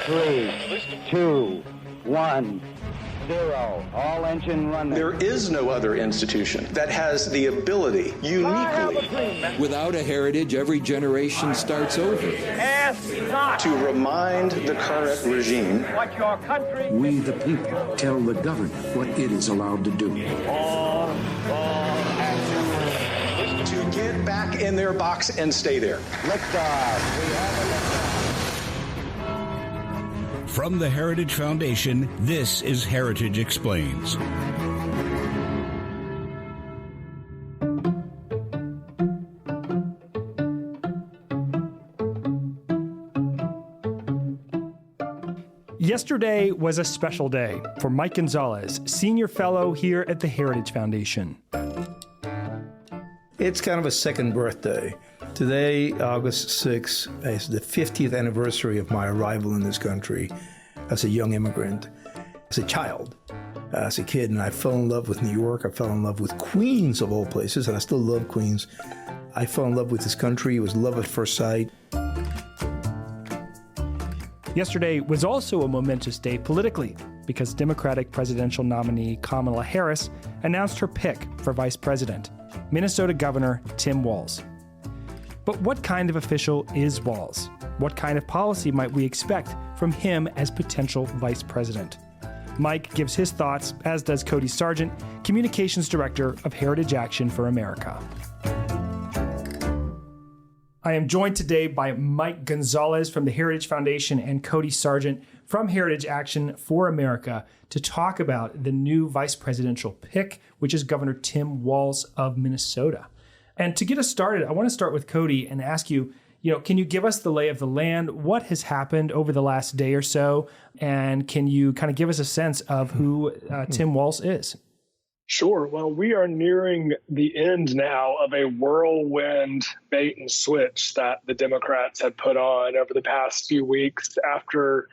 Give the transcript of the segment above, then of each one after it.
3, 2, 1, 0. All engine running. There is no other institution that has the ability, uniquely, without a heritage, every generation starts over. Ask not to remind the current regime what your country. We, the people, tell the government what it is allowed to do. To get back in their box and stay there. Liftoff. We have a liftoff. From the Heritage Foundation, this is Heritage Explains. Yesterday was a special day for Mike Gonzalez, senior fellow here at the Heritage Foundation. It's kind of a second birthday. Today, August 6th, is the 50th anniversary of my arrival in this country as a young immigrant, as a child, as a kid. And I fell in love with New York. I fell in love with Queens, of all places, and I still love Queens. I fell in love with this country. It was love at first sight. Yesterday was also a momentous day politically because Democratic presidential nominee Kamala Harris announced her pick for vice president, Minnesota Governor Tim Walz. But what kind of official is Walz? What kind of policy might we expect from him as potential vice president? Mike gives his thoughts, as does Cody Sargent, Communications Director of Heritage Action for America. I am joined today by Mike Gonzalez from the Heritage Foundation and Cody Sargent from Heritage Action for America to talk about the new vice presidential pick, which is Governor Tim Walz of Minnesota. And to get us started, I want to start with Cody and ask you, can you give us the lay of the land? What has happened over the last day or so? And can you kind of give us a sense of who Tim Walz is? Sure. Well, we are nearing the end now of a whirlwind bait and switch that the Democrats had put on over the past few weeks after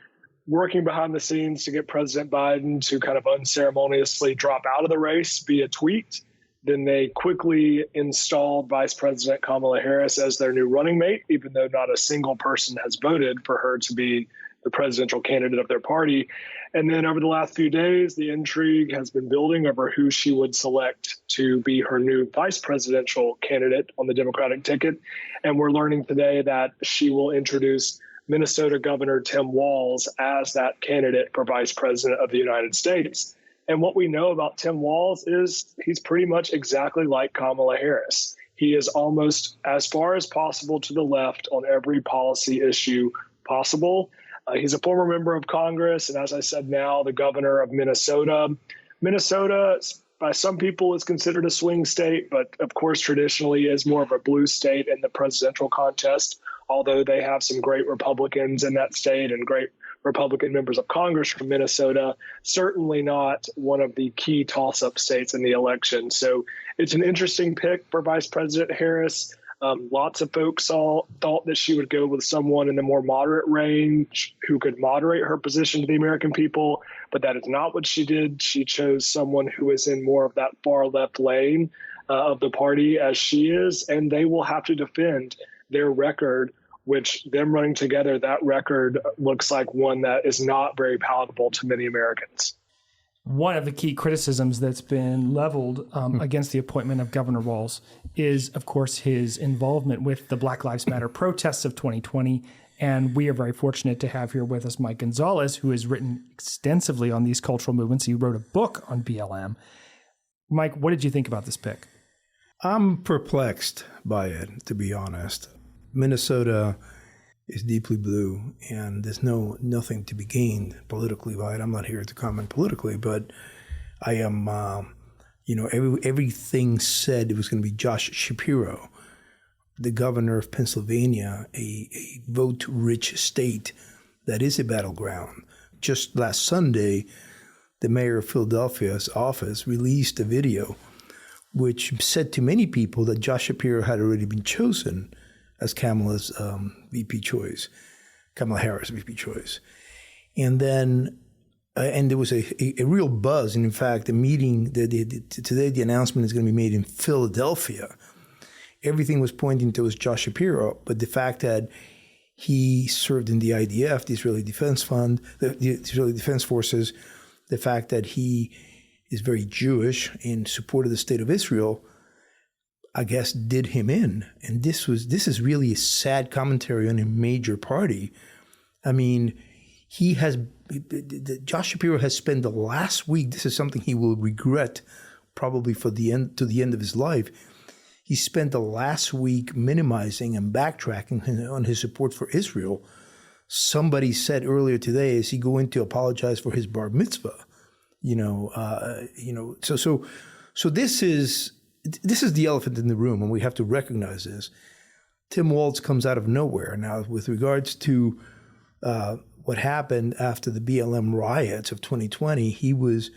working behind the scenes to get President Biden to kind of unceremoniously drop out of the race via tweet. Then they quickly installed Vice President Kamala Harris as their new running mate, even though not a single person has voted for her to be the presidential candidate of their party. And then over the last few days, the intrigue has been building over who she would select to be her new vice presidential candidate on the Democratic ticket. And we're learning today that she will introduce Minnesota Governor Tim Walz as that candidate for vice president of the United States. And what we know about Tim Walz is he's pretty much exactly like Kamala Harris. He is almost as far as possible to the left on every policy issue possible. He's a former member of Congress, and as I said now, the governor of Minnesota. Minnesota, by some people, is considered a swing state, but of course traditionally is more of a blue state in the presidential contest, although they have some great Republicans in that state and great Republican members of Congress from Minnesota, certainly not one of the key toss-up states in the election. So it's an interesting pick for Vice President Harris. Lots of folks thought that she would go with someone in the more moderate range who could moderate her position to the American people, but that is not what she did. She chose someone who is in more of that far left lane of the party as she is, and they will have to defend their record, which them running together, that record looks like one that is not very palatable to many Americans. One of the key criticisms that's been leveled against the appointment of Governor Walz is, of course, his involvement with the Black Lives Matter protests of 2020. And we are very fortunate to have here with us Mike Gonzalez, who has written extensively on these cultural movements. He wrote a book on BLM. Mike, what did you think about this pick? I'm perplexed by it, to be honest. Minnesota is deeply blue, and there's nothing to be gained politically by it. I'm not here to comment politically, but I am, everything said it was going to be Josh Shapiro, the governor of Pennsylvania, a vote-rich state that is a battleground. Just last Sunday, the mayor of Philadelphia's office released a video which said to many people that Josh Shapiro had already been chosen as Kamala's VP choice, Kamala Harris VP choice. And then, and there was a real buzz. And in fact, the meeting, today the announcement is going to be made in Philadelphia. Everything was pointing towards Josh Shapiro, but the fact that He served in the IDF, the Israeli Defense Fund, the Israeli Defense Forces. The fact that he is very Jewish in support of the state of Israel, I guess, did him in. And this is really a sad commentary on a major party. I mean, Josh Shapiro has spent the last week, this is something he will regret probably to the end of his life. He spent the last week minimizing and backtracking on his support for Israel. Somebody said earlier today, is he going to apologize for his bar mitzvah? So this is the elephant in the room, and we have to recognize this. Tim Walz comes out of nowhere. Now, with regards to what happened after the BLM riots of 2020, he was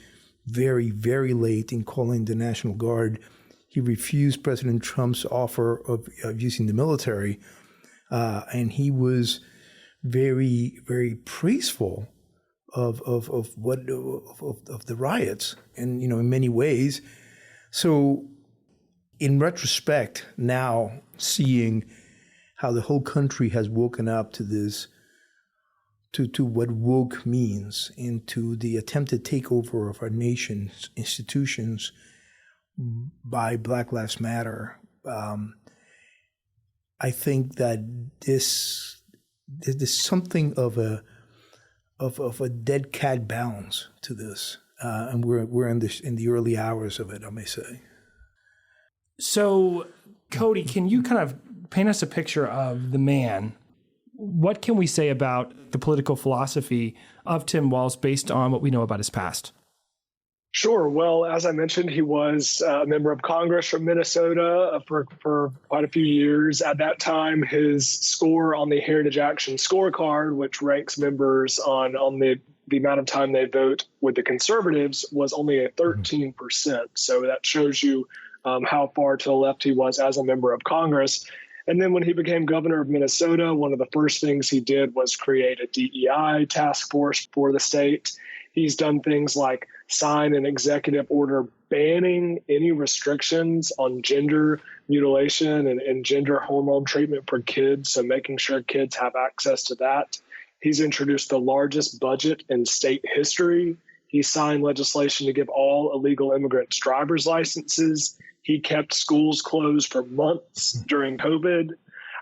very, very late in calling the National Guard. He refused President Trump's offer of using the military, and he was very, very praiseful of the riots, and in many ways. So, in retrospect, now seeing how the whole country has woken up to this, to what woke means, and to the attempted takeover of our nation's institutions by Black Lives Matter, I think that there's something of a dead cat bounce to this, and we're in the early hours of it, I may say. So, Cody, can you kind of paint us a picture of the man? What can we say about the political philosophy of Tim Walz based on what we know about his past? Sure. Well, as I mentioned, he was a member of Congress from Minnesota for quite a few years. At that time, his score on the Heritage Action scorecard, which ranks members on the amount of time they vote with the conservatives, was only a 13%. So that shows you how far to the left he was as a member of Congress. And then when he became governor of Minnesota, one of the first things he did was create a DEI task force for the state. He's done things like sign an executive order banning any restrictions on gender mutilation and gender hormone treatment for kids, so making sure kids have access to that. He's introduced the largest budget in state history. He signed legislation to give all illegal immigrants driver's licenses. He kept schools closed for months during COVID.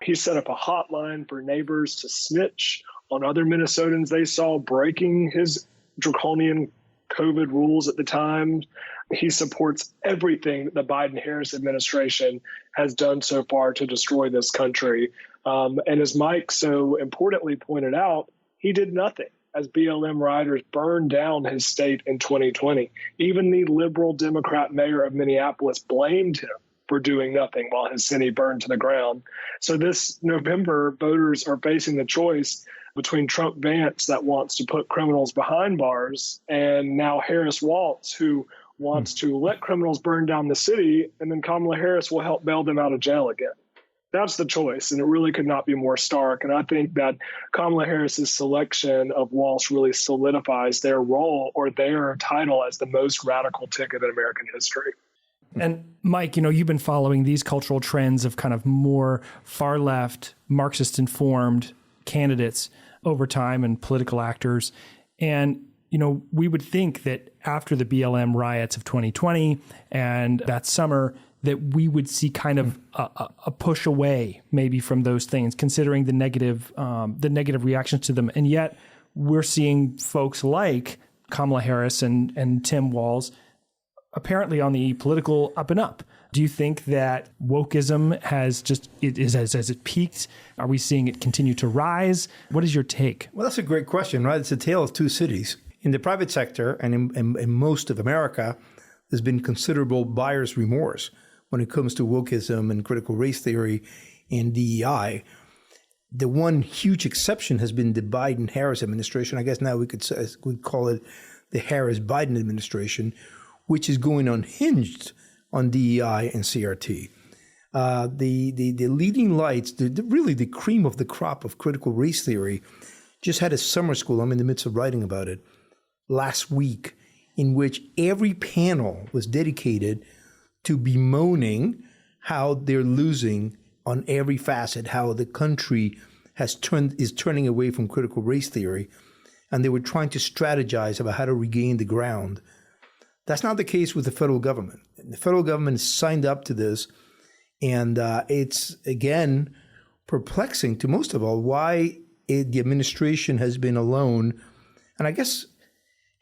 He set up a hotline for neighbors to snitch on other Minnesotans they saw breaking his draconian COVID rules at the time. He supports everything that the Biden-Harris administration has done so far to destroy this country. And as Mike so importantly pointed out, he did nothing as BLM rioters burned down his state in 2020. Even the liberal Democrat mayor of Minneapolis blamed him for doing nothing while his city burned to the ground. So this November, voters are facing the choice between Trump Vance, that wants to put criminals behind bars, and now Harris Walz, who wants to let criminals burn down the city, and then Kamala Harris will help bail them out of jail again. That's the choice, and it really could not be more stark. And I think that Kamala Harris's selection of Walz really solidifies their role or their title as the most radical ticket in American history. And Mike, you've been following these cultural trends of kind of more far left, Marxist informed candidates over time and political actors. And, we would think that after the BLM riots of 2020 and that summer, that we would see kind of a push away maybe from those things, considering the negative reactions to them. And yet we're seeing folks like Kamala Harris and Tim Walz apparently on the political up and up. Do you think that wokeism has it peaked? Are we seeing it continue to rise? What is your take? Well, that's a great question, right? It's a tale of two cities. In the private sector and in most of America, there's been considerable buyer's remorse when it comes to wokeism and critical race theory and DEI. The one huge exception has been the Biden-Harris administration. I guess now we could call it the Harris-Biden administration, which is going unhinged on DEI and CRT. The leading lights, really the cream of the crop of critical race theory, just had a summer school. I'm in the midst of writing about it last week, in which every panel was dedicated to bemoaning how they're losing on every facet, how the country is turning away from critical race theory, and they were trying to strategize about how to regain the ground. That's not the case with the federal government. The federal government signed up to this, and it's, again, perplexing to most of all why the administration has been alone. And I guess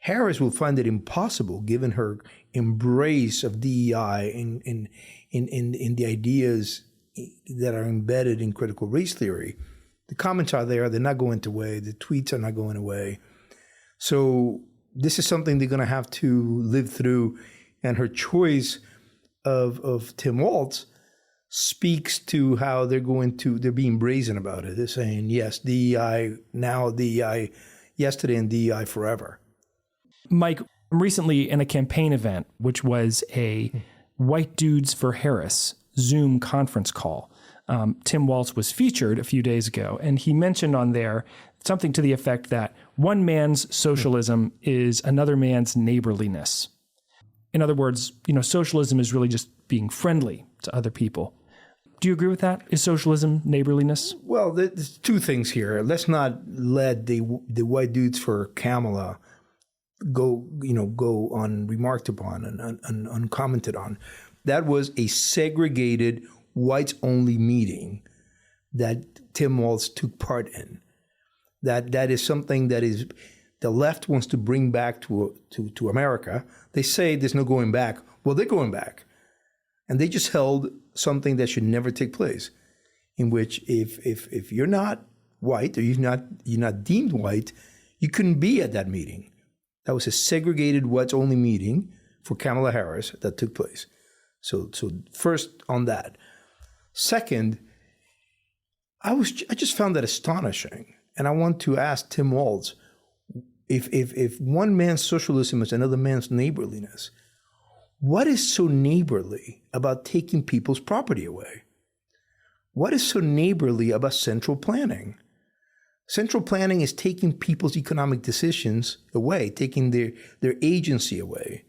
Harris will find it impossible, given her embrace of DEI in the ideas that are embedded in critical race theory. The comments are there. They're not going away. The tweets are not going away. So this is something they're going to have to live through. And her choice of Tim Walz speaks to how they're being brazen about it. They're saying, yes, DEI now, DEI yesterday, and DEI forever. Mike, recently in a campaign event, which was a White Dudes for Harris Zoom conference call, Tim Walz was featured a few days ago, and he mentioned on there something to the effect that one man's socialism is another man's neighborliness. In other words, socialism is really just being friendly to other people. Do you agree with that? Is socialism neighborliness? Well, there's two things here. Let's not let the White Dudes for Kamala go unremarked upon and uncommented on. That was a segregated whites-only meeting that Tim Walz took part in. That is something that is the left wants to bring back to America. They say there's no going back. Well, they're going back. And they just held something that should never take place, in which if you're not white, or you're not deemed white, you couldn't be at that meeting. That was a segregated whites-only meeting for Kamala Harris that took place. So first on that. Second, I just found that astonishing, and I want to ask Tim Walz, if one man's socialism is another man's neighborliness, what is so neighborly about taking people's property away? What is so neighborly about central planning? Central planning is taking people's economic decisions away, taking their agency away.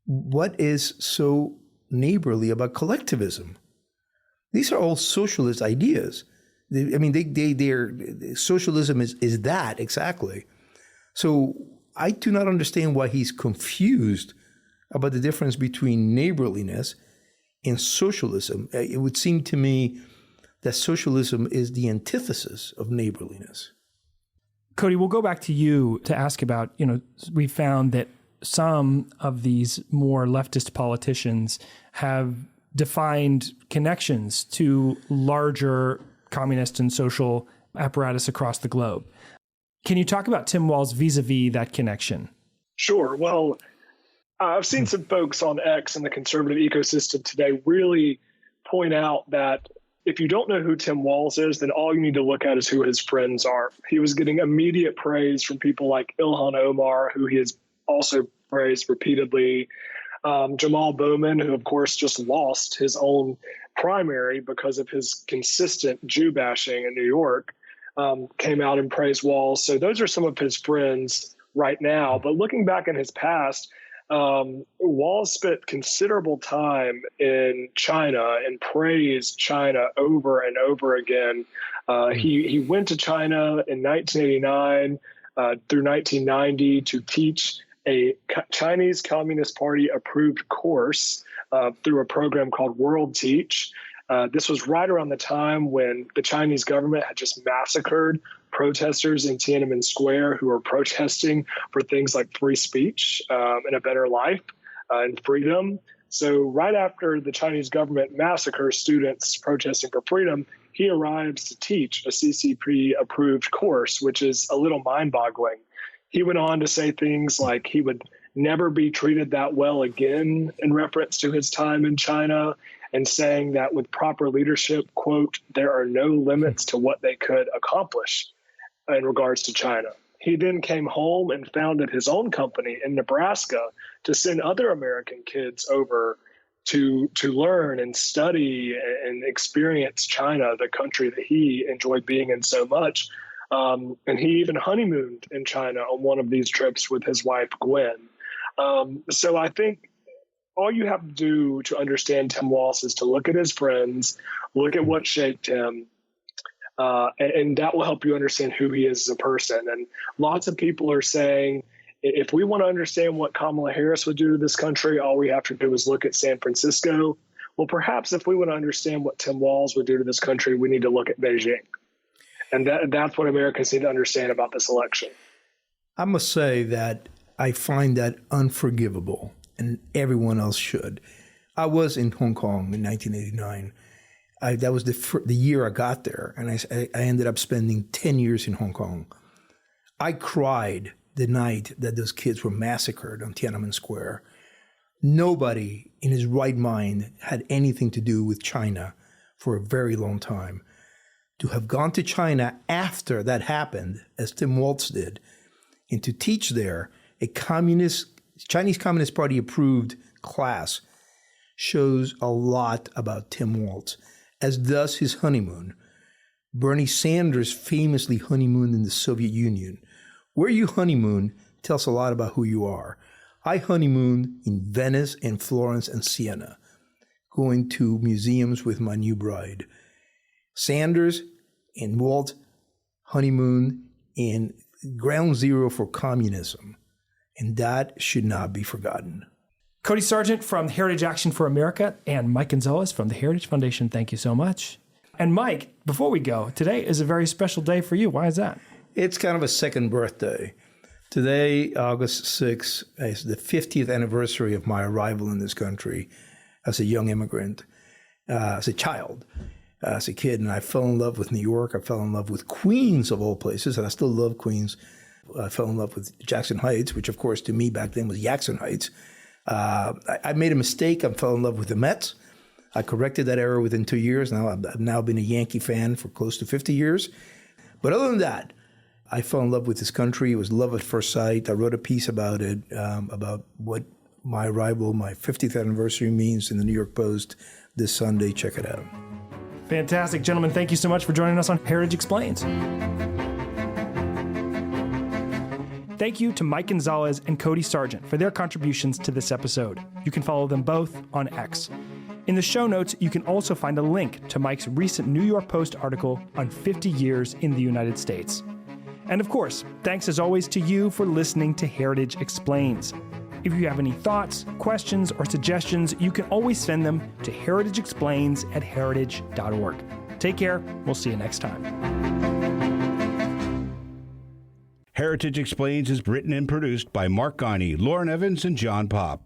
What is so neighborly about collectivism? These are all socialist ideas. Socialism is that exactly. So I do not understand why he's confused about the difference between neighborliness and socialism. It would seem to me that socialism is the antithesis of neighborliness. Cody, we'll go back to you to ask about, we found that some of these more leftist politicians have defined connections to larger communist and social apparatus across the globe. Can you talk about Tim Walz vis-a-vis that connection? Sure. Well, I've seen some folks on X and the conservative ecosystem today really point out that if you don't know who Tim Walz is, then all you need to look at is who his friends are. He was getting immediate praise from people like Ilhan Omar, who he has also praised repeatedly. Jamal Bowman, who, of course, just lost his own primary because of his consistent Jew bashing in New York, came out and praised Walz. So those are some of his friends right now. But looking back in his past, Walz spent considerable time in China and praised China over and over again. He went to China in 1989 through 1990 to teach a Chinese Communist Party approved course through a program called World Teach. This was right around the time when the Chinese government had just massacred protesters in Tiananmen Square who were protesting for things like free speech and a better life and freedom. So right after the Chinese government massacres students protesting for freedom, he arrives to teach a CCP-approved course, which is a little mind-boggling. He went on to say things like he would never be treated that well again in reference to his time in China, and saying that with proper leadership, quote, there are no limits to what they could accomplish in regards to China. He then came home and founded his own company in Nebraska to send other American kids over to learn and study and experience China, the country that he enjoyed being in so much. And he even honeymooned in China on one of these trips with his wife, Gwen. So I think all you have to do to understand Tim Walz is to look at his friends, look at what shaped him, And that will help you understand who he is as a person. And lots of people are saying, if we want to understand what Kamala Harris would do to this country, all we have to do is look at San Francisco. Well, perhaps if we want to understand what Tim Walz would do to this country, we need to look at Beijing. And that's what Americans need to understand about this election. I must say that I find that unforgivable, and everyone else should. I was in Hong Kong in 1989. That was the year I got there, and I ended up spending 10 years in Hong Kong. I cried the night that those kids were massacred on Tiananmen Square. Nobody in his right mind had anything to do with China for a very long time. To have gone to China after that happened, as Tim Walz did, and to teach there a Chinese Communist Party approved class shows a lot about Tim Walz, as does his honeymoon. Bernie Sanders famously honeymooned in the Soviet Union. Where you honeymoon tells a lot about who you are. I honeymooned in Venice and Florence and Siena, going to museums with my new bride. Sanders and Walz honeymooned in ground zero for communism, and that should not be forgotten. Cody Sargent from Heritage Action for America and Mike Gonzalez from the Heritage Foundation, thank you so much. And Mike, before we go, today is a very special day for you. Why is that? It's kind of a second birthday. Today, August 6th, is the 50th anniversary of my arrival in this country as a young immigrant, as a child, as a kid. And I fell in love with New York. I fell in love with Queens, of all places, and I still love Queens. I fell in love with Jackson Heights, which, of course, to me back then was Jackson Heights. I made a mistake. I fell in love with the Mets. I corrected that error within 2 years. Now I've now been a Yankee fan for close to 50 years. But other than that, I fell in love with this country. It was love at first sight. I wrote a piece about it, about what my arrival, my 50th anniversary means in the New York Post this Sunday. Check it out. Fantastic. Gentlemen, thank you so much for joining us on Heritage Explains. Thank you to Mike Gonzalez and Cody Sargent for their contributions to this episode. You can follow them both on X. In the show notes, you can also find a link to Mike's recent New York Post article on 50 years in the United States. And of course, thanks as always to you for listening to Heritage Explains. If you have any thoughts, questions, or suggestions, you can always send them to heritageexplains@heritage.org. Take care. We'll see you next time. Heritage Explains is written and produced by Mark Ghani, Lauren Evans, and John Popp.